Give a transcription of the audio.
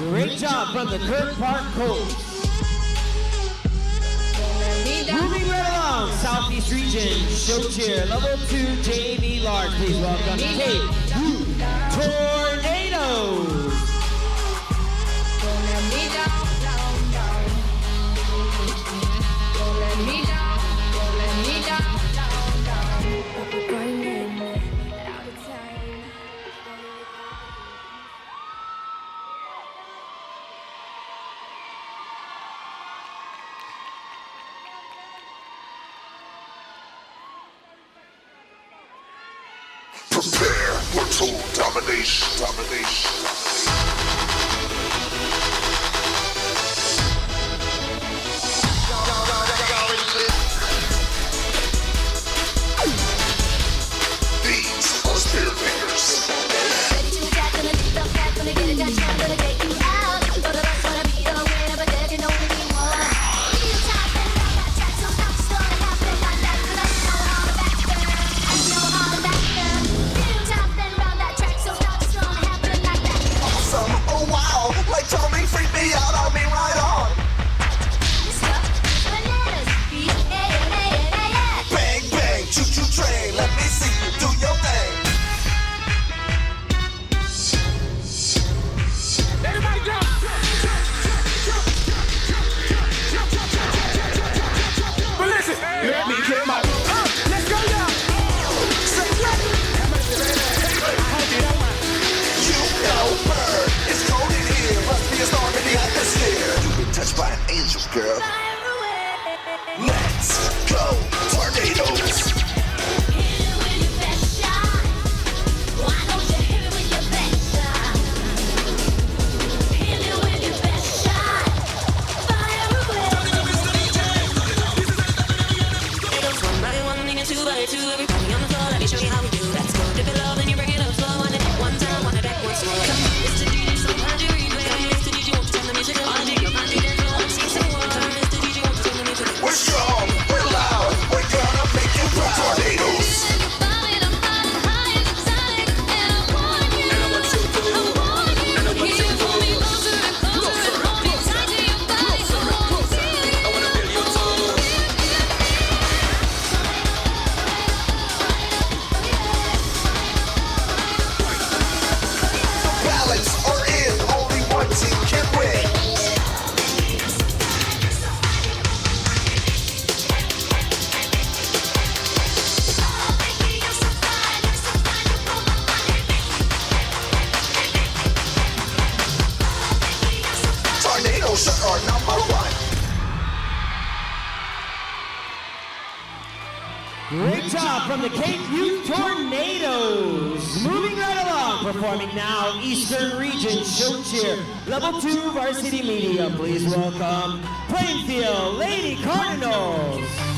Great job from the Kirk Park Colts. Moving right along, Southeast Region, show cheer, level 2 JV large. Please welcome KU Tornadoes. Prepare for total domination. These are Spirit Fingers. By an angel, girl. Let's go, tornadoes. Hit it with your best shot. Why don't you hit it with your best shot? Hit it with your best shot. Fire away. It goes one by one, and two by two. Everybody on the floor, let me show you how we do. Let's go dip it low, then you bring it up slow. One it one time, one it back once more. Come on, Mr. DJ, so hard to read. Mr. DJ, won't you turn the music up? We're strong, we're loud, we're gonna make you proud. Tornadoes. The ballots are in, only one team can win. Tornadoes are number one. Great job from the KU Tornadoes. Moving right along, performing now, Eastern Region show cheer, level 2 varsity media. Please welcome Plainfield Lady Cardinals.